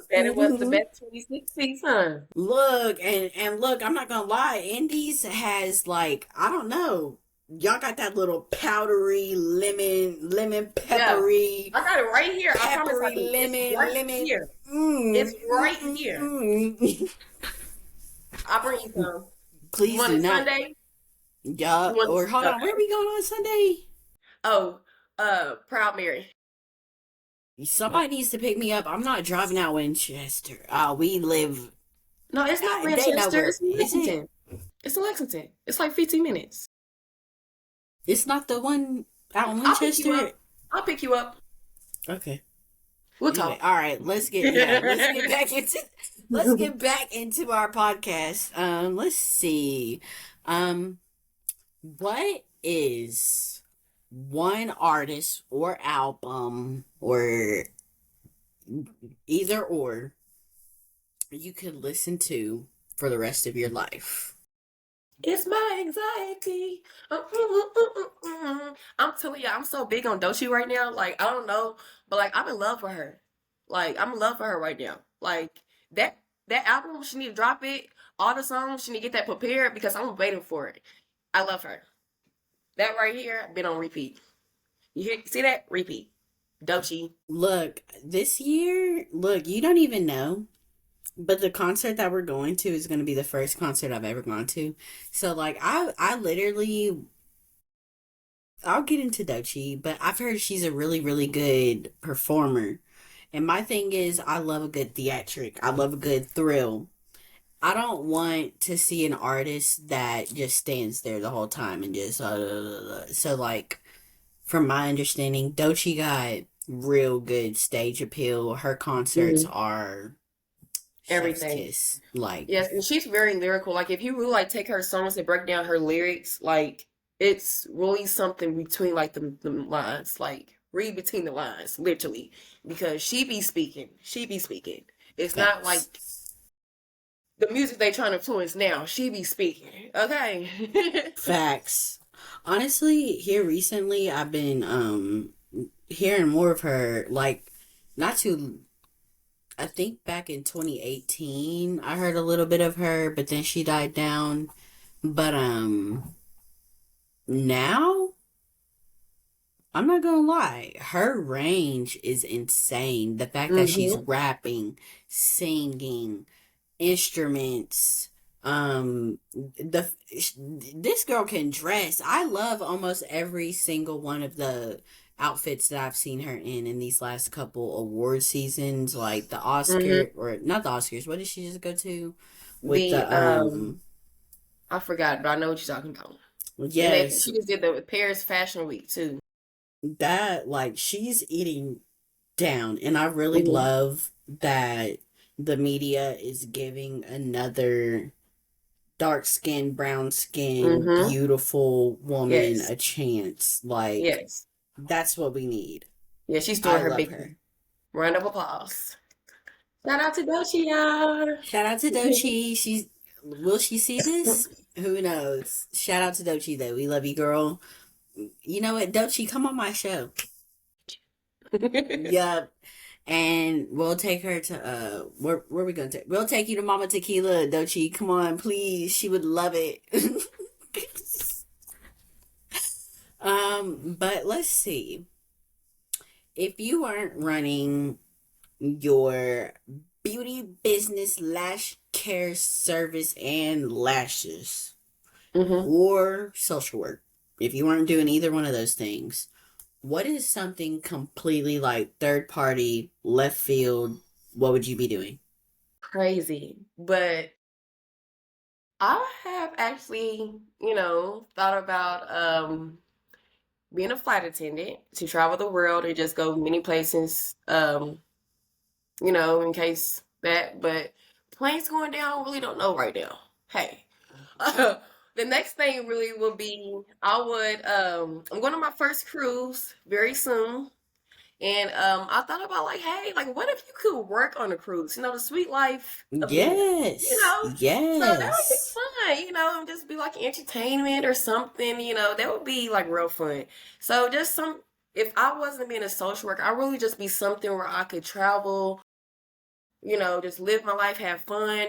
[SPEAKER 2] bet it was the best 26 piece, huh?
[SPEAKER 1] Look, and look, I'm not gonna lie, Indies has like, I don't know. Y'all got that little powdery lemon
[SPEAKER 2] Yeah.
[SPEAKER 1] peppery,
[SPEAKER 2] I got it right here. I promise I
[SPEAKER 1] peppery
[SPEAKER 2] do. It's
[SPEAKER 1] lemon,
[SPEAKER 2] right
[SPEAKER 1] lemon.
[SPEAKER 2] here.
[SPEAKER 1] Mm,
[SPEAKER 2] It's right
[SPEAKER 1] mm,
[SPEAKER 2] here.
[SPEAKER 1] mm.
[SPEAKER 2] I'll bring you some. You
[SPEAKER 1] Please
[SPEAKER 2] want
[SPEAKER 1] do
[SPEAKER 2] it
[SPEAKER 1] not.
[SPEAKER 2] Sunday? You
[SPEAKER 1] Yeah,
[SPEAKER 2] want
[SPEAKER 1] or hold on, where are
[SPEAKER 2] okay.
[SPEAKER 1] we going on Sunday?
[SPEAKER 2] Oh, Proud Mary.
[SPEAKER 1] Somebody needs to pick me up. I'm not driving out Winchester. We live.
[SPEAKER 2] No, it's not
[SPEAKER 1] They know
[SPEAKER 2] Manchester.
[SPEAKER 1] where.
[SPEAKER 2] It's in
[SPEAKER 1] Is it?
[SPEAKER 2] Lexington. It's in Lexington. It's like 15 minutes.
[SPEAKER 1] It's not the one out in
[SPEAKER 2] I'll pick you
[SPEAKER 1] Winchester.
[SPEAKER 2] up. I'll pick you up.
[SPEAKER 1] Okay.
[SPEAKER 2] We'll
[SPEAKER 1] Anyway,
[SPEAKER 2] talk.
[SPEAKER 1] all right. Let's get back into our podcast. Let's see. Um, what is one artist or album or either or you could listen to for the rest of your life?
[SPEAKER 2] It's my anxiety. I'm telling you, I'm so big on Doechii right now. Like, I don't know, but like, I'm in love with her. Like, I'm in love with her right now. Like that that album, she need to drop it. All the songs, she need to get that prepared because I'm waiting for it. I love her. That right here, been on repeat. See that? Repeat. Doechii.
[SPEAKER 1] Look, this year, look, you don't even know. But the concert that we're going to is going to be the first concert I've ever gone to. So like I literally I'll get into Doechii, but I've heard she's a really really good performer. And my thing is I love a good theatric. I love a good thrill. I don't want to see an artist that just stands there the whole time and just so like from my understanding, Doechii got real good stage appeal. Her concerts
[SPEAKER 2] Mhm.
[SPEAKER 1] are chef's
[SPEAKER 2] Everything.
[SPEAKER 1] kiss. Like
[SPEAKER 2] Yes, and she's very lyrical. Like if you really like take her songs and break down her lyrics, like it's really something between like the lines. Like read between the lines, literally. Because she be speaking. She be speaking. It's not like
[SPEAKER 1] facts.
[SPEAKER 2] the music they trying to influence now. She be speaking. Okay.
[SPEAKER 1] Facts. Honestly, here recently I've been hearing more of her like not too I think back in 2018 I heard a little bit of her, but then she died down. But now I'm not gonna lie, her range is insane. The fact that she's
[SPEAKER 2] hmm
[SPEAKER 1] rapping, singing, instruments, the this girl can dress. I love almost every single one of the outfits that I've seen her in these last couple award seasons, like the
[SPEAKER 2] hmm
[SPEAKER 1] Oscar or not the Oscars. What did she just go to with
[SPEAKER 2] The
[SPEAKER 1] the
[SPEAKER 2] I forgot, but I know what you're talking about. And
[SPEAKER 1] yes,
[SPEAKER 2] she just did the Paris Fashion Week too.
[SPEAKER 1] that like she's eating down, and I really
[SPEAKER 2] hmm
[SPEAKER 1] love that the media is giving another dark skinned, brown skinned,
[SPEAKER 2] hmm
[SPEAKER 1] beautiful woman
[SPEAKER 2] Yes.
[SPEAKER 1] a chance. Like
[SPEAKER 2] Yes.
[SPEAKER 1] that's what we need.
[SPEAKER 2] Yeah, she's
[SPEAKER 1] I
[SPEAKER 2] doing her
[SPEAKER 1] love
[SPEAKER 2] big
[SPEAKER 1] her.
[SPEAKER 2] round of applause. Shout out to Doechii, y'all.
[SPEAKER 1] Shout out to Doechii. She's will she see this? Who knows? Shout out to Doechii though. We love you, girl. You know what, Doechii, come on my show. Yup. And we'll take her to where we gonna take we'll take you to Mama Tequila, Doechii. Come on, please. She would love it. But let's see. If you weren't running your beauty business, lash care service, and lashes
[SPEAKER 2] hmm
[SPEAKER 1] or social work, if you weren't doing either one of those things, what is something completely like third party, left field? What would you be doing?
[SPEAKER 2] Crazy. But I have actually, thought about being a flight attendant to travel the world and just go many places, in case that. But planes going down, really don't know right now. Hey, the next thing really will be I'm going on my first cruise very soon. And I thought about like, hey, like what if you could work on a cruise? The sweet life of Dina.
[SPEAKER 1] Yes.
[SPEAKER 2] So that would be
[SPEAKER 1] Yes.
[SPEAKER 2] fun, and just be like entertainment or something, that would be like real fun. So just some if I wasn't being a social worker, I really just be something where I could travel, just live my life, have fun,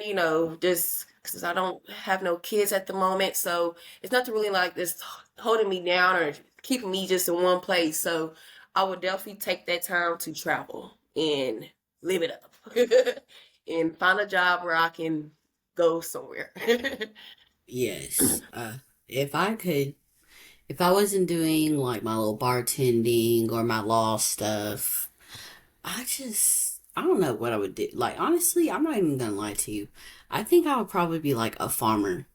[SPEAKER 2] just because I don't have no kids at the moment. So it's nothing really like this holding me down or keeping me just in one place. So I would definitely take that time to travel and live it up and find a job where I can go somewhere.
[SPEAKER 1] Yes. If I could, if I wasn't doing like my little bartending or my law stuff, I don't know what I would do. Like, honestly, I'm not even gonna lie to you. I think I would probably be like a farmer.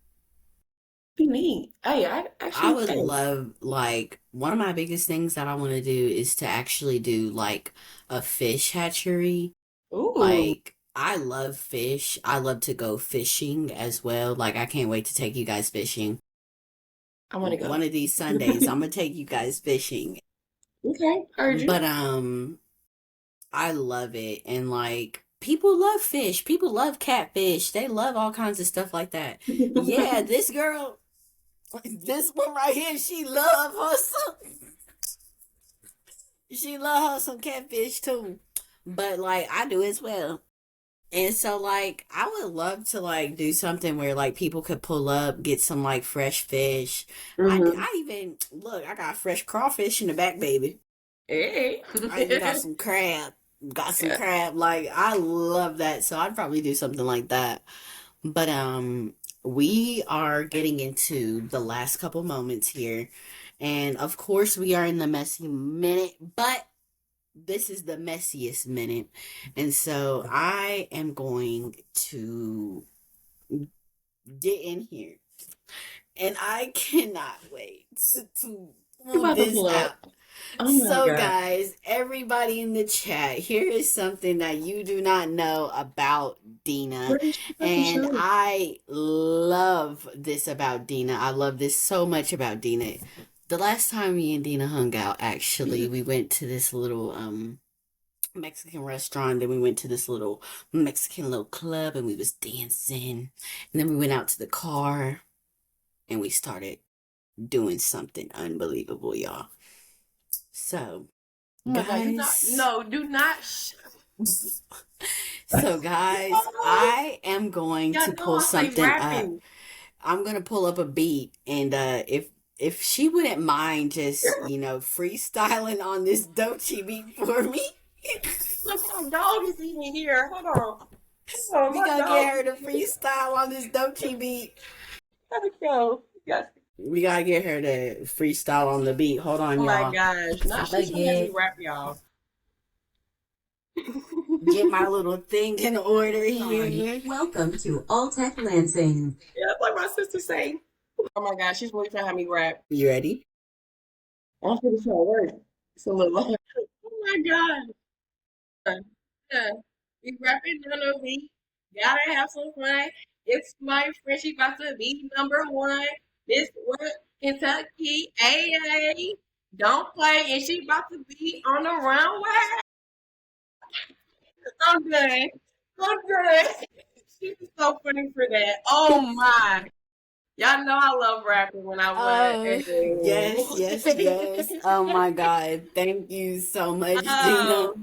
[SPEAKER 2] Be neat. Hey, I
[SPEAKER 1] I
[SPEAKER 2] actually,
[SPEAKER 1] would
[SPEAKER 2] hey,
[SPEAKER 1] love, like, one of my biggest things that I want to do is to actually do like a fish hatchery.
[SPEAKER 2] ooh,
[SPEAKER 1] Like, I love fish. I love to go fishing as well. Like, I can't wait to take you guys fishing.
[SPEAKER 2] I want to
[SPEAKER 1] One
[SPEAKER 2] go.
[SPEAKER 1] of these Sundays, I'm gonna take you guys fishing.
[SPEAKER 2] Okay, heard you.
[SPEAKER 1] But I love it. And like people love fish. People love catfish. They love all kinds of stuff like that. Yeah, this girl, this one right here, she love her some catfish too. But like I do as well. And so like I would love to like do something where like people could pull up, get some like fresh fish.
[SPEAKER 2] Hmm.
[SPEAKER 1] I even look, I got fresh crawfish in the back, baby.
[SPEAKER 2] Hey.
[SPEAKER 1] I even got some crab. Got some crab. Like I love that. So I'd probably do something like that. But we are getting into the last couple moments here. And of course we are in the messy minute, but this is the messiest minute. And so I am going to get in here. And I cannot wait to
[SPEAKER 2] You
[SPEAKER 1] pull
[SPEAKER 2] about to
[SPEAKER 1] this
[SPEAKER 2] pull
[SPEAKER 1] out.
[SPEAKER 2] up. Oh my
[SPEAKER 1] So,
[SPEAKER 2] God.
[SPEAKER 1] guys, everybody in the chat, here is something that you do not know about Dina.
[SPEAKER 2] What is she about to
[SPEAKER 1] And
[SPEAKER 2] show?
[SPEAKER 1] I love this about Dina. I love this so much about Dina. The last time me and Dina hung out, actually, we went to this little Mexican restaurant. Then we went to this little Mexican little club and we was dancing. And then we went out to the car and we started doing something unbelievable, y'all. So,
[SPEAKER 2] Oh my God. Do not,
[SPEAKER 1] guys,
[SPEAKER 2] no, do not.
[SPEAKER 1] so guys,
[SPEAKER 2] Oh,
[SPEAKER 1] I am going
[SPEAKER 2] y'all
[SPEAKER 1] to
[SPEAKER 2] know
[SPEAKER 1] pull
[SPEAKER 2] I play
[SPEAKER 1] something up.
[SPEAKER 2] rapping.
[SPEAKER 1] I'm gonna pull up a beat, and if she wouldn't mind just freestyling on this Dochi beat for me,
[SPEAKER 2] Look, my dog is eating here. Hold on. Oh,
[SPEAKER 1] we
[SPEAKER 2] my
[SPEAKER 1] gonna
[SPEAKER 2] dog.
[SPEAKER 1] get her to freestyle on this Dochi beat.
[SPEAKER 2] Gotta go. Yes.
[SPEAKER 1] We gotta get her to freestyle on the beat. Hold on,
[SPEAKER 2] Oh my
[SPEAKER 1] y'all.
[SPEAKER 2] gosh. Now
[SPEAKER 1] I'm gonna
[SPEAKER 2] she's gonna have me
[SPEAKER 1] get
[SPEAKER 2] rap, y'all.
[SPEAKER 1] get my little thing in order
[SPEAKER 3] Sorry.
[SPEAKER 1] here.
[SPEAKER 3] Welcome to Alltech Lansing.
[SPEAKER 2] Yeah, like my sister say. Oh my gosh, she's really trying to have me rap.
[SPEAKER 1] You ready?
[SPEAKER 2] I'm pretty sure it works. It's a little. Oh my God. Yeah. We rapping on a beat. Gotta have some fun. It's my friendship about to be number one. This what Kentucky AA. Don't play, and she about to be on the runway. I'm good. I'm good. She was so funny for that. Oh my. Y'all know I love rapping when I
[SPEAKER 1] Oh, yes, yes, yes.
[SPEAKER 2] was.
[SPEAKER 1] Oh my God. Thank you so much, Dina,
[SPEAKER 2] Oh.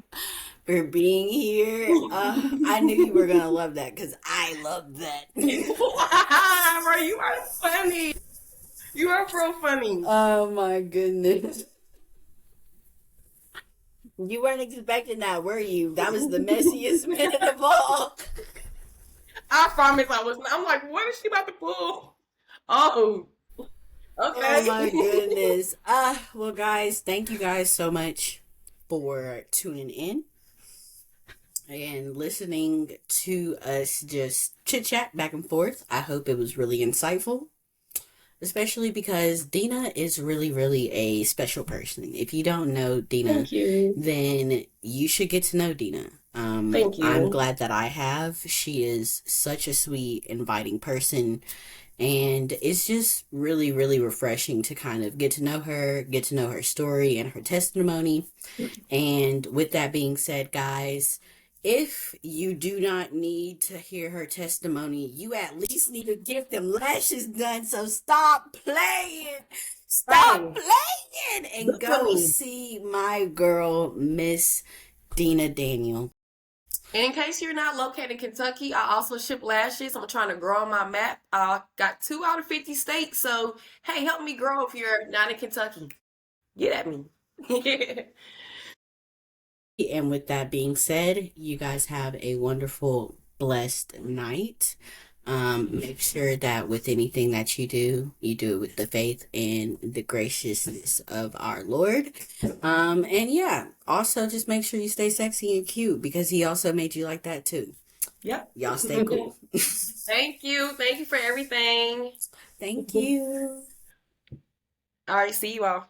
[SPEAKER 1] for being here. I knew you were gonna love that because I love that.
[SPEAKER 2] Bro, you are funny. You are so funny.
[SPEAKER 1] Oh my goodness. You weren't expecting that, were you? That was the messiest minute of all.
[SPEAKER 2] I promise I was not. I'm like, what is she about to pull? Oh.
[SPEAKER 1] Oh my
[SPEAKER 2] Okay.
[SPEAKER 1] goodness. Well, guys, thank you guys so much for tuning in and listening to us just chit chat back and forth. I hope it was really insightful, especially because Dina is really, really a special person. If you don't know Dina,
[SPEAKER 2] Thank you.
[SPEAKER 1] then you should get to know Dina.
[SPEAKER 2] Thank
[SPEAKER 1] I'm
[SPEAKER 2] you.
[SPEAKER 1] glad that I have. She is such a sweet, inviting person. And it's just really, really refreshing to kind of get to know her story and her testimony. And with that being said, guys, if you do not need to hear her testimony, you at least need to get them lashes done. So stop playing. Stop
[SPEAKER 2] Hey,
[SPEAKER 1] playing and
[SPEAKER 2] look for
[SPEAKER 1] go
[SPEAKER 2] me.
[SPEAKER 1] see my girl, Miss Dina Daniel.
[SPEAKER 2] And in case you're not located in Kentucky, I also ship lashes. I'm trying to grow on my map. I got 2 out of 50 states. So, hey, help me grow if you're not in Kentucky. Get at me.
[SPEAKER 1] And with that being said, you guys have a wonderful, blessed night. Make sure that with anything that you do it with the faith and the graciousness of our Lord. And yeah, also just make sure you stay sexy and cute because he also made you like that too.
[SPEAKER 2] Yep.
[SPEAKER 1] Y'all stay cool.
[SPEAKER 2] Thank you. Thank you for everything.
[SPEAKER 1] Thank you.
[SPEAKER 2] All right, see you all.